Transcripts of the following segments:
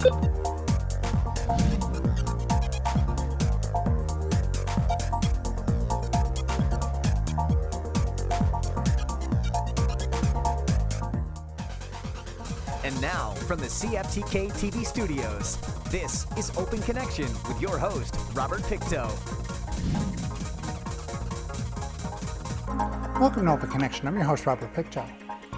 And now, from the CFTK-TV studios, this is Open Connection with your host, Robert Pictou. Welcome to Open Connection. I'm your host, Robert Pictou.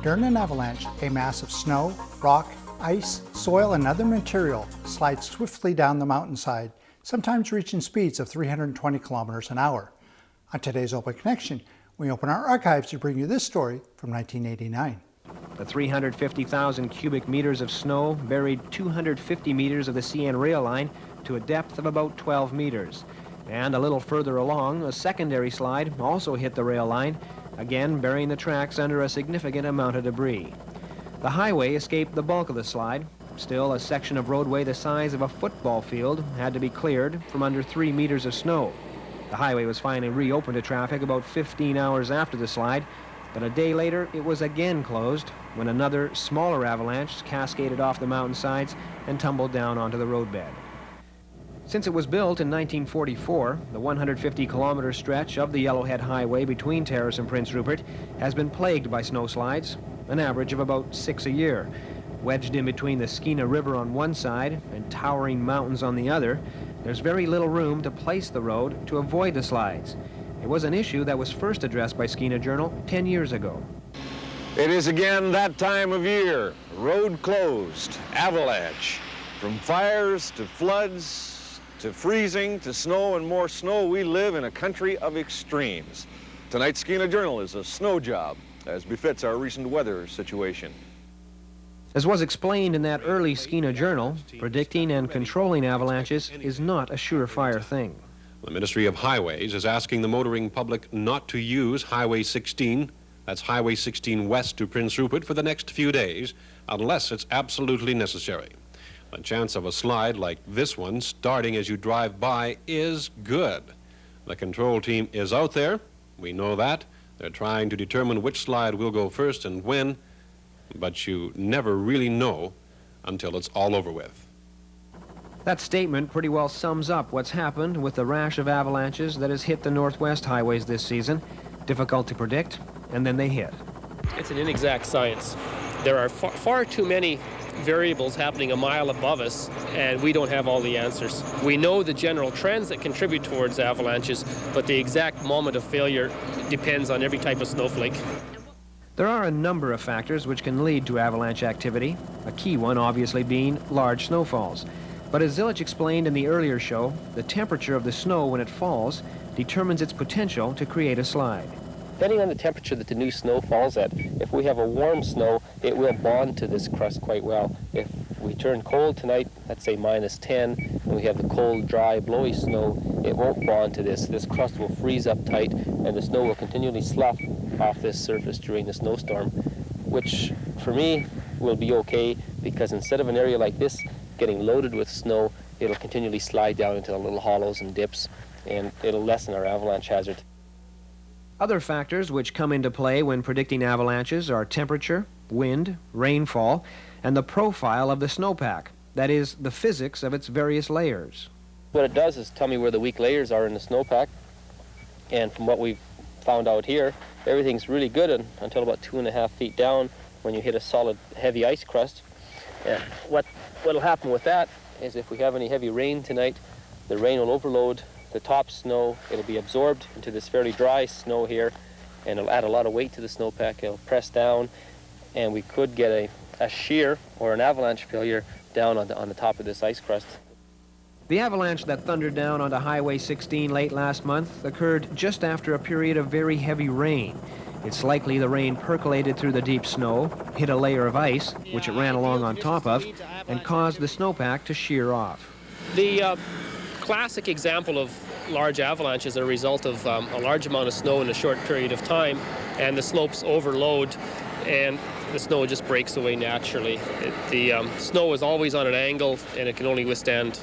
During an avalanche, a mass of snow, rock, ice, soil, and other material slides swiftly down the mountainside, sometimes reaching speeds of 320 kilometers an hour. On today's Open Connection, we open our archives to bring you this story from 1989. The 350,000 cubic meters of snow buried 250 meters of the CN rail line to a depth of about 12 meters. And a little further along, a secondary slide also hit the rail line, again burying the tracks under a significant amount of debris. The highway escaped the bulk of the slide. Still, a section of roadway the size of a football field had to be cleared from under 3 meters of snow. The highway was finally reopened to traffic about 15 hours after the slide, but a day later it was again closed when another smaller avalanche cascaded off the mountainsides and tumbled down onto the roadbed. Since it was built in 1944, the 150-kilometer stretch of the Yellowhead Highway between Terrace and Prince Rupert has been plagued by snowslides, an average of about 6 a year. Wedged in between the Skeena River on one side and towering mountains on the other, there's very little room to place the road to avoid the slides. It was an issue that was first addressed by Skeena Journal 10 years ago. It is again that time of year. Road closed, avalanche. From fires to floods to freezing to snow and more snow, we live in a country of extremes. Tonight's Skeena Journal is a snow job, as befits our recent weather situation. As was explained in that early Skeena Journal, predicting and controlling avalanches is not a surefire thing. The Ministry of Highways is asking the motoring public not to use Highway 16, that's Highway 16 west to Prince Rupert, for the next few days, unless it's absolutely necessary. The chance of a slide like this one starting as you drive by is good. The control team is out there. We know that. They're trying to determine which slide will go first and when, but you never really know until it's all over with. That statement pretty well sums up what's happened with the rash of avalanches that has hit the Northwest highways this season. Difficult to predict, and then they hit. It's an inexact science. There are far too many variables happening a mile above us, and we don't have all the answers. We know the general trends that contribute towards avalanches, but the exact moment of failure depends on every type of snowflake. There are a number of factors which can lead to avalanche activity, a key one obviously being large snowfalls. But as Zilich explained in the earlier show, the temperature of the snow when it falls determines its potential to create a slide. Depending on the temperature that the new snow falls at, if we have a warm snow, it will bond to this crust quite well. If we turn cold tonight, let's say -10, and we have the cold, dry, blowy snow, it won't bond to this. This crust will freeze up tight, and the snow will continually slough off this surface during the snowstorm, which for me will be okay, because instead of an area like this getting loaded with snow, it'll continually slide down into the little hollows and dips, and it'll lessen our avalanche hazard. Other factors which come into play when predicting avalanches are temperature, wind, rainfall, and the profile of the snowpack, that is, the physics of its various layers. What it does is tell me where the weak layers are in the snowpack, and from what we've found out here, everything's really good until about 2.5 feet down when you hit a solid heavy ice crust. And what'll happen with that is if we have any heavy rain tonight, the rain will overload the top snow. It'll be absorbed into this fairly dry snow here, and it'll add a lot of weight to the snowpack. It'll press down, and we could get a shear or an avalanche failure down on the top of this ice crust. The avalanche that thundered down onto Highway 16 late last month occurred just after a period of very heavy rain. It's likely the rain percolated through the deep snow, hit a layer of ice, which it ran along on top of, and caused the snowpack to shear off. The classic example of large avalanches are a result of a large amount of snow in a short period of time, and the slopes overload, and the snow just breaks away naturally. The snow is always on an angle, and it can only withstand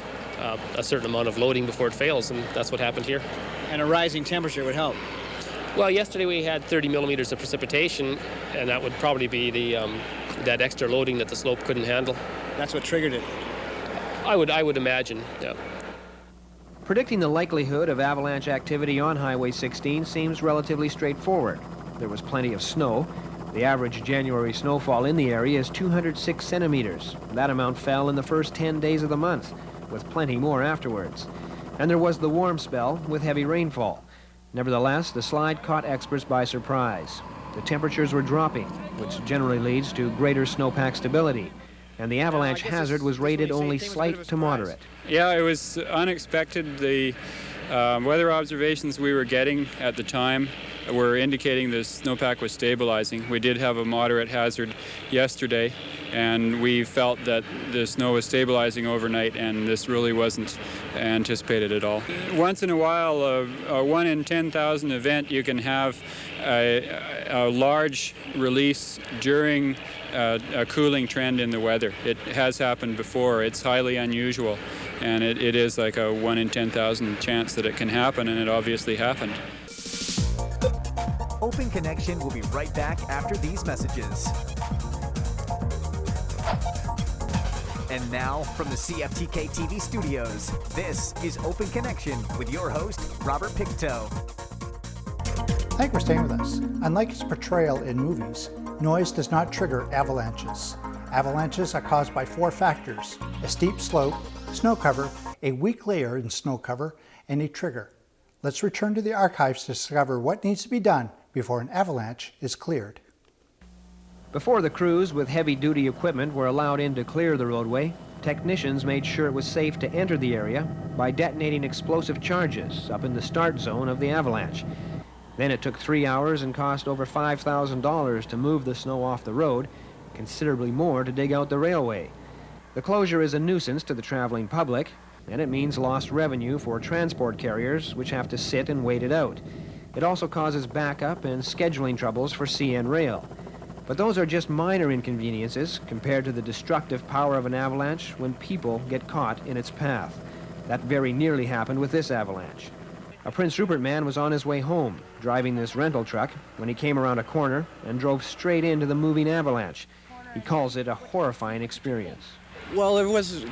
a certain amount of loading before it fails, and that's what happened here. And a rising temperature would help. Well, yesterday we had 30 millimeters of precipitation, and that would probably be that extra loading that the slope couldn't handle. That's what triggered it. I would imagine, yeah. Predicting the likelihood of avalanche activity on Highway 16 seems relatively straightforward. There was plenty of snow. The average January snowfall in the area is 206 centimeters. That amount fell in the first 10 days of the month, with plenty more afterwards. And there was the warm spell with heavy rainfall. Nevertheless, the slide caught experts by surprise. The temperatures were dropping, which generally leads to greater snowpack stability. And the avalanche hazard was rated only slight to moderate. Yeah, it was unexpected. The weather observations we were getting at the time were indicating the snowpack was stabilizing. We did have a moderate hazard yesterday, and we felt that the snow was stabilizing overnight, and this really wasn't anticipated at all. Once in a while, a 1 in 10,000 event, you can have a large release during a cooling trend in the weather. It has happened before. It's highly unusual, and it is like a 1 in 10,000 chance that it can happen, and it obviously happened. Open Connection will be right back after these messages. And now, from the CFTK-TV studios, this is Open Connection with your host, Robert Pictou. Thank you for staying with us. Unlike its portrayal in movies, noise does not trigger avalanches. Avalanches are caused by 4 factors: a steep slope, snow cover, a weak layer in snow cover, and a trigger. Let's return to the archives to discover what needs to be done before an avalanche is cleared. Before the crews with heavy-duty equipment were allowed in to clear the roadway, technicians made sure it was safe to enter the area by detonating explosive charges up in the start zone of the avalanche. Then it took 3 hours and cost over $5,000 to move the snow off the road, considerably more to dig out the railway. The closure is a nuisance to the traveling public, and it means lost revenue for transport carriers, which have to sit and wait it out. It also causes backup and scheduling troubles for CN Rail. But those are just minor inconveniences compared to the destructive power of an avalanche when people get caught in its path. That very nearly happened with this avalanche. A Prince Rupert man was on his way home, driving this rental truck, when he came around a corner and drove straight into the moving avalanche. He calls it a horrifying experience. Well,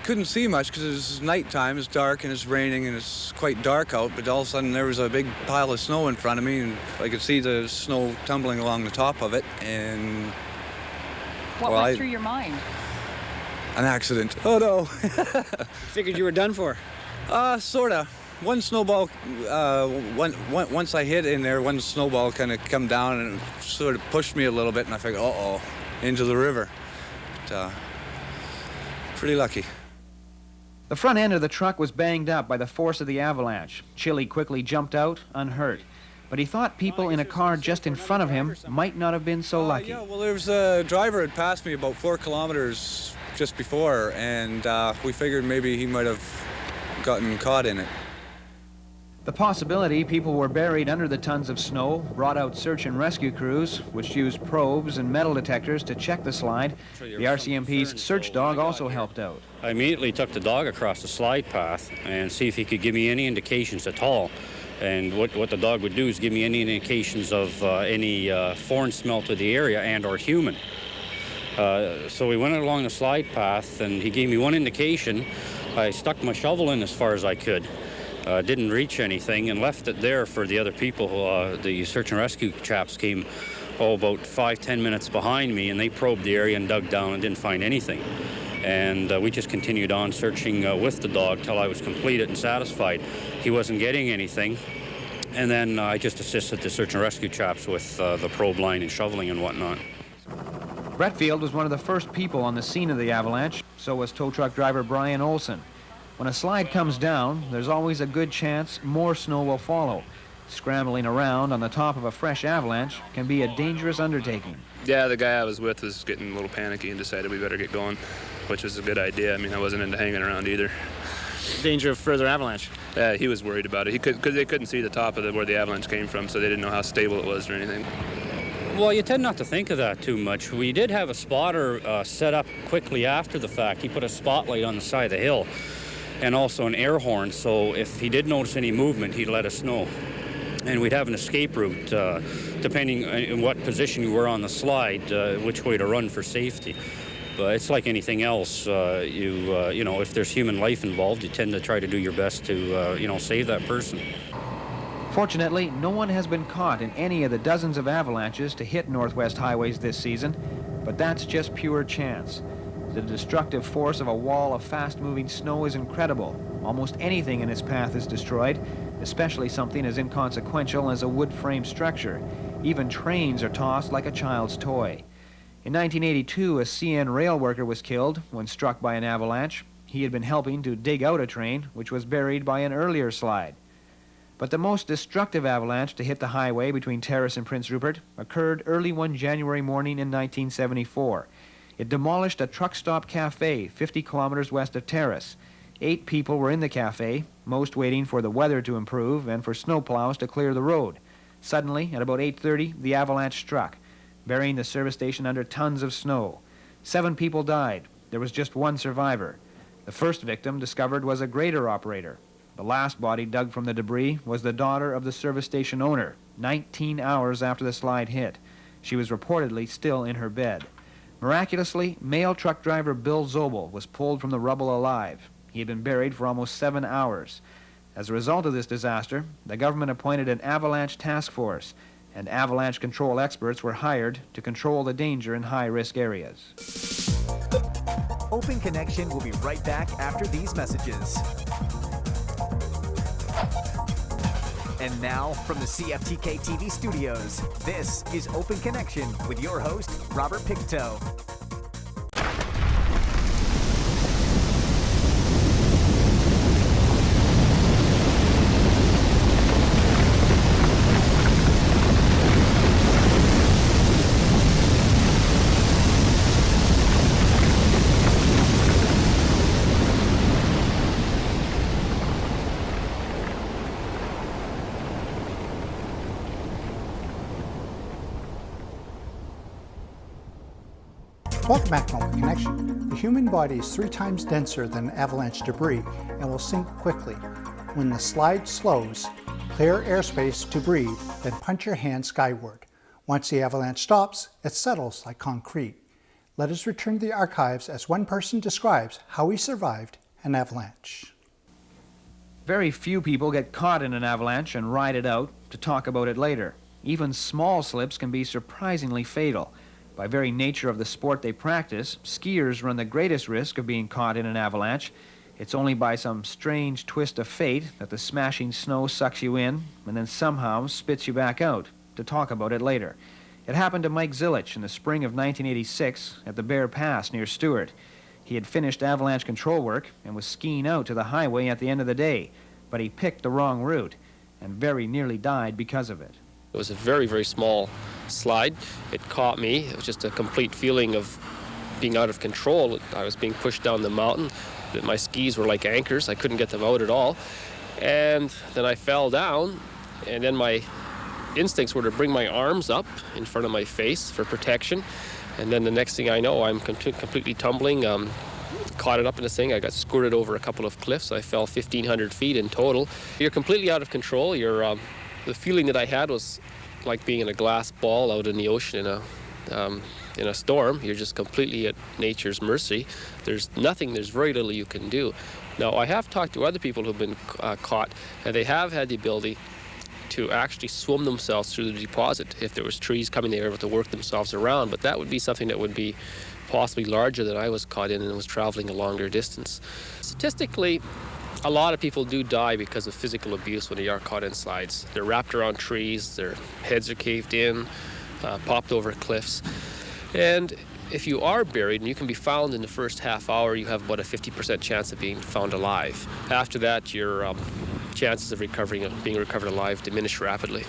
couldn't see much because it's nighttime, it's dark and it's raining and it's quite dark out, but all of a sudden there was a big pile of snow in front of me and I could see the snow tumbling along the top of it, and... What went through your mind? An accident. Oh no. Figured you were done for? Sorta. One snowball, once I hit in there, one snowball kind of come down and sort of pushed me a little bit, and I figured, uh-oh, into the river. But, pretty lucky. The front end of the truck was banged up by the force of the avalanche. Chili quickly jumped out, unhurt. But he thought people in a car just in front of him might not have been so lucky. Yeah, well, there was a driver had passed me about 4 kilometers just before, and we figured maybe he might have gotten caught in it. The possibility people were buried under the tons of snow brought out search and rescue crews, which used probes and metal detectors to check the slide. The RCMP's search dog also helped out. I immediately took the dog across the slide path and see if he could give me any indications at all. And what the dog would do is give me any indications of any foreign smell to the area and or human. So we went along the slide path and he gave me one indication. I stuck my shovel in as far as I could. Didn't reach anything and left it there for the other people. The search and rescue chaps came about 5-10 minutes behind me, and they probed the area and dug down and didn't find anything. And we just continued on searching with the dog till I was completed and satisfied he wasn't getting anything. And then I just assisted the search and rescue chaps with the probe line and shoveling and whatnot. Bretfield was one of the first people on the scene of the avalanche. So was tow truck driver Brian Olson. When a slide comes down, there's always a good chance more snow will follow. Scrambling around on the top of a fresh avalanche can be a dangerous undertaking. Yeah, the guy I was with was getting a little panicky and decided we better get going, which was a good idea. I mean, I wasn't into hanging around either. Danger of further avalanche. Yeah, he was worried about it. Because they couldn't see the top of where the avalanche came from, so they didn't know how stable it was or anything. Well, you tend not to think of that too much. We did have a spotter set up quickly after the fact. He put a spotlight on the side of the hill and also an air horn, so if he did notice any movement, he'd let us know. And we'd have an escape route, depending on what position you were on the slide, which way to run for safety. it's like anything else. You know, if there's human life involved, you tend to try to do your best to, you know, save that person. Fortunately, no one has been caught in any of the dozens of avalanches to hit Northwest highways this season, but that's just pure chance. The destructive force of a wall of fast-moving snow is incredible. Almost anything in its path is destroyed, especially something as inconsequential as a wood-frame structure. Even trains are tossed like a child's toy. In 1982, a CN rail worker was killed when struck by an avalanche. He had been helping to dig out a train, which was buried by an earlier slide. But the most destructive avalanche to hit the highway between Terrace and Prince Rupert occurred early one January morning in 1974. It demolished a truck stop cafe 50 kilometers west of Terrace. 8 people were in the cafe, most waiting for the weather to improve and for snowplows to clear the road. Suddenly, at about 8:30, the avalanche struck, burying the service station under tons of snow. 7 people died. There was just 1 survivor. The first victim discovered was a grader operator. The last body dug from the debris was the daughter of the service station owner, 19 hours after the slide hit. She was reportedly still in her bed. Miraculously, male truck driver Bill Zobel was pulled from the rubble alive. He had been buried for almost 7 hours. As a result of this disaster, the government appointed an avalanche task force, and avalanche control experts were hired to control the danger in high-risk areas. Open Connection will be right back after these messages. And now, from the CFTK-TV studios, this is Open Connection with your host, Robert Pictou. Welcome back to Open Connection. The human body is 3 times denser than avalanche debris and will sink quickly. When the slide slows, clear airspace to breathe, then punch your hand skyward. Once the avalanche stops, it settles like concrete. Let us return to the archives as one person describes how he survived an avalanche. Very few people get caught in an avalanche and ride it out to talk about it later. Even small slips can be surprisingly fatal. By very nature of the sport they practice, skiers run the greatest risk of being caught in an avalanche. It's only by some strange twist of fate that the smashing snow sucks you in and then somehow spits you back out, to talk about it later. It happened to Mike Zilich in the spring of 1986 at the Bear Pass near Stewart. He had finished avalanche control work and was skiing out to the highway at the end of the day, but he picked the wrong route and very nearly died because of it. It was a very, very small slide. It caught me. It was just a complete feeling of being out of control. I was being pushed down the mountain. My skis were like anchors. I couldn't get them out at all. And then I fell down, and then my instincts were to bring my arms up in front of my face for protection. And then the next thing I know, I'm completely tumbling, caught it up in this thing. I got squirted over a couple of cliffs. I fell 1,500 feet in total. You're completely out of control. The feeling that I had was like being in a glass ball out in the ocean in a storm. You're just completely at nature's mercy. There's very little you can do. Now, I have talked to other people who've been caught, and they have had the ability to actually swim themselves through the deposit. If there was trees coming, they were able to work themselves around, but that would be something that would be possibly larger than I was caught in and was traveling a longer distance. Statistically, a lot of people do die because of physical abuse when they are caught in slides. They're wrapped around trees, their heads are caved in, popped over cliffs. And if you are buried and you can be found in the first half hour, you have about a 50% chance of being found alive. After that, your chances of being recovered alive diminish rapidly.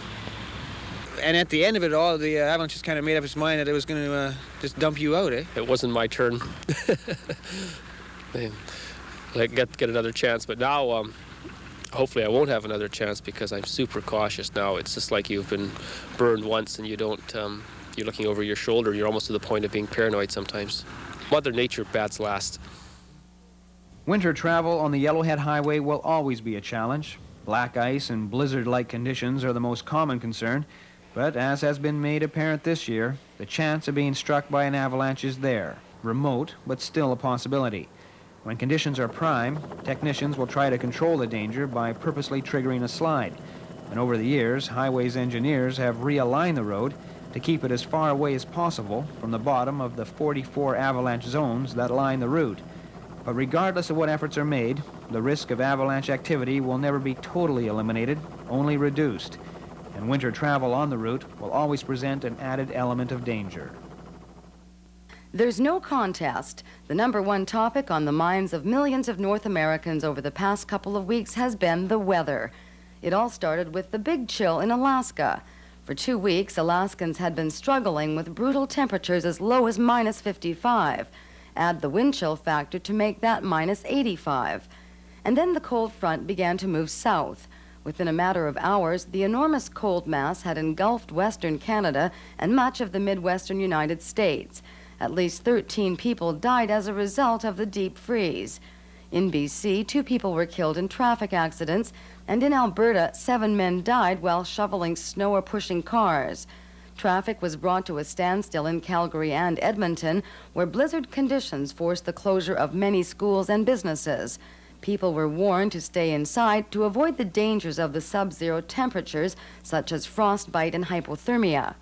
And at the end of it all, the avalanche just kind of made up its mind that it was going to just dump you out, eh? It wasn't my turn. Get another chance, but now hopefully I won't have another chance because I'm super cautious now. It's just like you've been burned once and you don't, you're looking over your shoulder. You're almost to the point of being paranoid sometimes. Mother Nature bats last. Winter travel on the Yellowhead Highway will always be a challenge. Black ice and blizzard-like conditions are the most common concern, but as has been made apparent this year, the chance of being struck by an avalanche is there. remote, but still a possibility. When conditions are prime, technicians will try to control the danger by purposely triggering a slide. And over the years, highways engineers have realigned the road to keep it as far away as possible from the bottom of the 44 avalanche zones that line the route. But regardless of what efforts are made, the risk of avalanche activity will never be totally eliminated, only reduced. And winter travel on the route will always present an added element of danger. There's no contest. The #1 topic on the minds of millions of North Americans over the past couple of weeks has been the weather. It all started with the big chill in Alaska. For 2 weeks, Alaskans had been struggling with brutal temperatures as low as -55. Add the wind chill factor to make that -85. And then the cold front began to move south. Within a matter of hours, the enormous cold mass had engulfed western Canada and much of the midwestern United States. At least 13 people died as a result of the deep freeze. In BC, 2 people were killed in traffic accidents, and in Alberta, 7 men died while shoveling snow or pushing cars. Traffic was brought to a standstill in Calgary and Edmonton, where blizzard conditions forced the closure of many schools and businesses. People were warned to stay inside to avoid the dangers of the sub-zero temperatures, such as frostbite and hypothermia.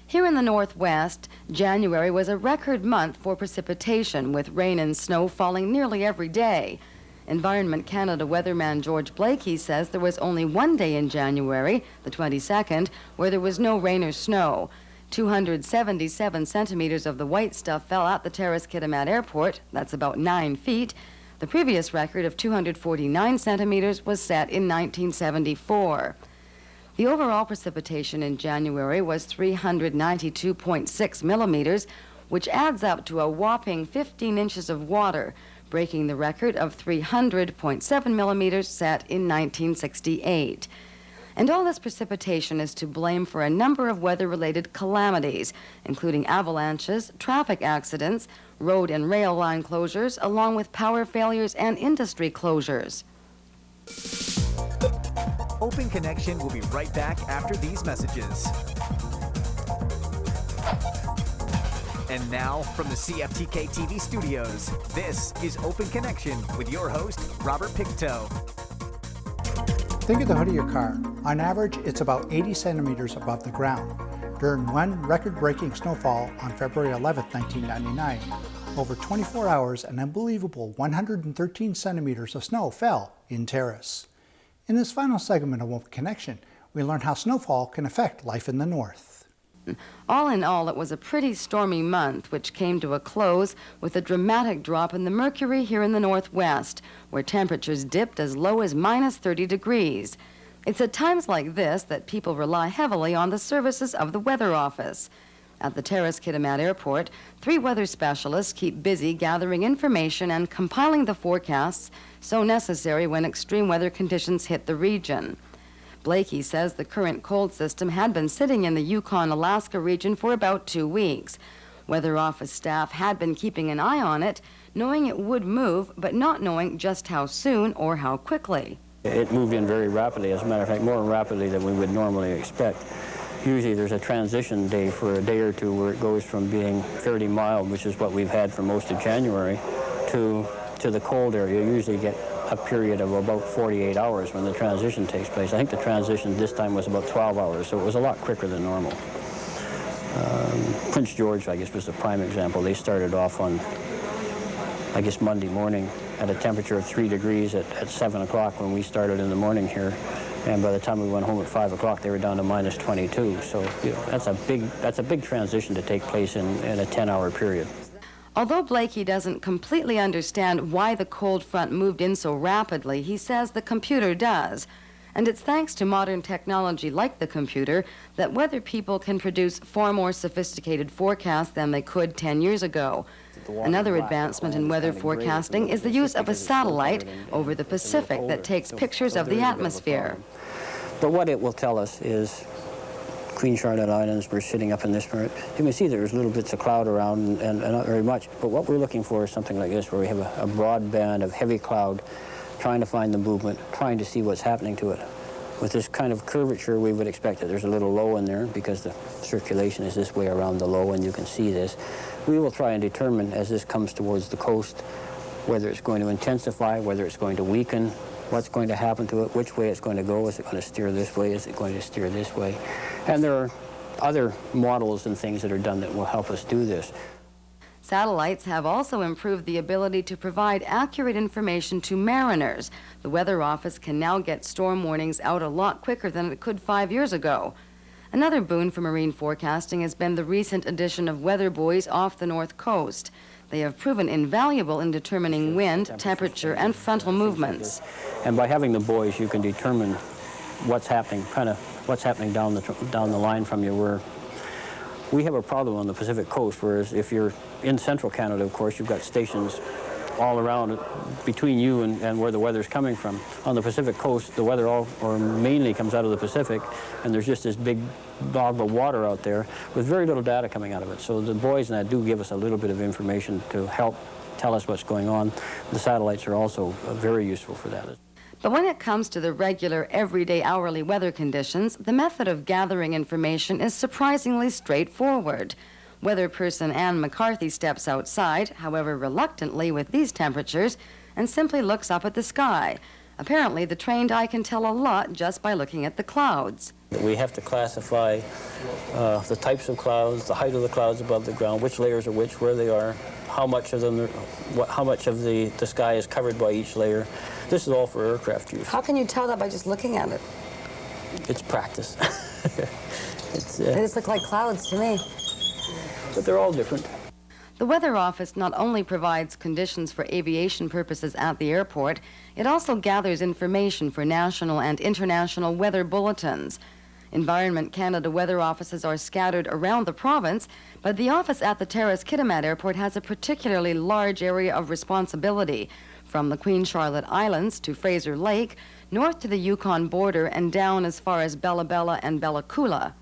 Here in the Northwest, January was a record month for precipitation, with rain and snow falling nearly every day. Environment Canada weatherman George Blakey says there was only one day in January, the 22nd, where there was no rain or snow. 277 centimeters of the white stuff fell at the Terrace-Kitimat Airport. That's about 9 feet. The previous record of 249 centimeters was set in 1974. The overall precipitation in January was 392.6 millimeters, which adds up to a whopping 15 inches of water, breaking the record of 300.7 millimeters set in 1968. And all this precipitation is to blame for a number of weather-related calamities, including avalanches, traffic accidents, road and rail line closures, along with power failures and industry closures. Open Connection will be right back after these messages. And now, from the CFTK-TV studios, this is Open Connection with your host, Robert Pictou. Think of the hood of your car. On average, it's about 80 centimeters above the ground. During one record-breaking snowfall on February 11, 1999, over 24 hours, an unbelievable 113 centimeters of snow fell in Terrace. In this final segment of Open Connection, we learn how snowfall can affect life in the north. All in all, it was a pretty stormy month, which came to a close with a dramatic drop in the mercury here in the northwest, where temperatures dipped as low as -30 degrees. It's at times like this that people rely heavily on the services of the Weather Office. At the Terrace-Kitimat Airport, 3 weather specialists keep busy gathering information and compiling the forecasts so necessary when extreme weather conditions hit the region. Blakey says the current cold system had been sitting in the Yukon-Alaska region for about 2 weeks. Weather Office staff had been keeping an eye on it, knowing it would move, but not knowing just how soon or how quickly. It moved in very rapidly, as a matter of fact, more rapidly than we would normally expect. Usually there's a transition day for a day or two where it goes from being fairly mild, which is what we've had for most of January, to the cold area. You usually get a period of about 48 hours when the transition takes place. I think the transition this time was about 12 hours, so it was a lot quicker than normal. Prince George, I guess, was the prime example. They started off on, I guess, Monday morning at a temperature of 3 degrees at 7 o'clock when we started in the morning here. And by the time we went home at 5 o'clock, they were down to -22. So that's a big transition to take place in a 10-hour period. Although Blakey doesn't completely understand why the cold front moved in so rapidly, he says the computer does. And it's thanks to modern technology like the computer that weather people can produce far more sophisticated forecasts than they could 10 years ago. Another advancement in weather forecasting is the use of a satellite over the Pacific that takes pictures of the atmosphere. But what it will tell us is Queen Charlotte Islands, we're sitting up in this part. You can see there's little bits of cloud around and not very much. But what we're looking for is something like this, where we have a broad band of heavy cloud, trying to find the movement, trying to see what's happening to it. With this kind of curvature, we would expect that there's a little low in there because the circulation is this way around the low, and you can see this. We will try and determine as this comes towards the coast whether it's going to intensify, whether it's going to weaken, what's going to happen to it, which way it's going to go. Is it going to steer this way? Is it going to steer this way? And there are other models and things that are done that will help us do this. Satellites have also improved the ability to provide accurate information to mariners. The Weather Office can now get storm warnings out a lot quicker than it could 5 years ago. Another boon for marine forecasting has been the recent addition of weather buoys off the north coast. They have proven invaluable in determining wind, temperature, and frontal movements. And by having the buoys, you can determine what's happening, what's happening down the line from you. Where we have a problem on the Pacific coast, whereas if you're in central Canada, of course, you've got stations all around between you and where the weather's coming from. On the Pacific coast, the weather mainly comes out of the Pacific, and there's just this big blob of water out there with very little data coming out of it. So the buoys and that do give us a little bit of information to help tell us what's going on. The satellites are also very useful for that. But when it comes to the regular, everyday, hourly weather conditions, the method of gathering information is surprisingly straightforward. Weather person Anne McCarthy steps outside, however reluctantly with these temperatures, and simply looks up at the sky. Apparently, the trained eye can tell a lot just by looking at the clouds. We have to classify the types of clouds, the height of the clouds above the ground, which layers are which, where they are, how much of them, how much of the sky is covered by each layer. This is all for aircraft use. How can you tell that by just looking at it? It's practice. They just look like clouds to me. But they're all different. The Weather Office not only provides conditions for aviation purposes at the airport, it also gathers information for national and international weather bulletins. Environment Canada weather offices are scattered around the province, but the office at the Terrace-Kitimat Airport has a particularly large area of responsibility, from the Queen Charlotte Islands to Fraser Lake, north to the Yukon border, and down as far as Bella Bella and Bella Coola.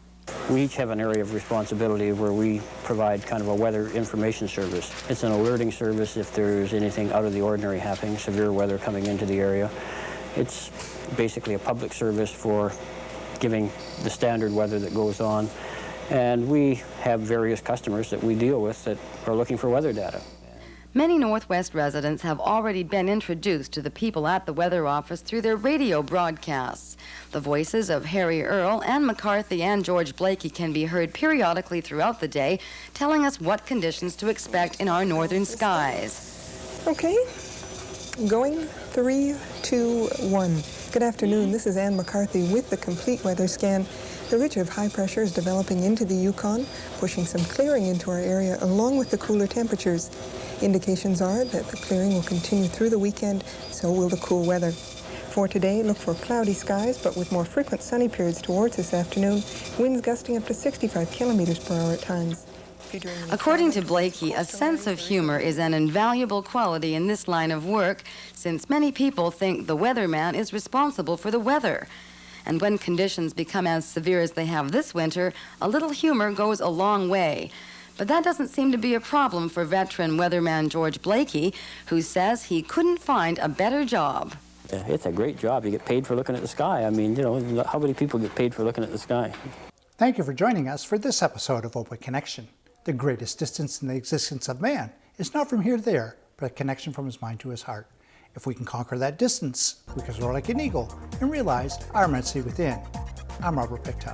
We each have an area of responsibility where we provide kind of a weather information service. It's an alerting service if there's anything out of the ordinary happening, severe weather coming into the area. It's basically a public service for giving the standard weather that goes on. And we have various customers that we deal with that are looking for weather data. Many Northwest residents have already been introduced to the people at the Weather Office through their radio broadcasts. The voices of Harry Earl, Anne McCarthy, and George Blakey can be heard periodically throughout the day, telling us what conditions to expect in our northern skies. Okay, going 3, 2, 1. Good afternoon, this is Anne McCarthy with the complete weather scan. The ridge of high pressure is developing into the Yukon, pushing some clearing into our area along with the cooler temperatures. Indications are that the clearing will continue through the weekend, so will the cool weather. For today, look for cloudy skies, but with more frequent sunny periods towards this afternoon, winds gusting up to 65 kilometers per hour at times. According to Blakey, a sense of humor is an invaluable quality in this line of work, since many people think the weatherman is responsible for the weather. And when conditions become as severe as they have this winter, a little humor goes a long way. But that doesn't seem to be a problem for veteran weatherman George Blakey, who says he couldn't find a better job. It's a great job. You get paid for looking at the sky. I mean, you know, how many people get paid for looking at the sky? Thank you for joining us for this episode of Open Connection. The greatest distance in the existence of man is not from here to there, but a connection from his mind to his heart. If we can conquer that distance, we can soar like an eagle and realize our immensity within. I'm Robert Pictou.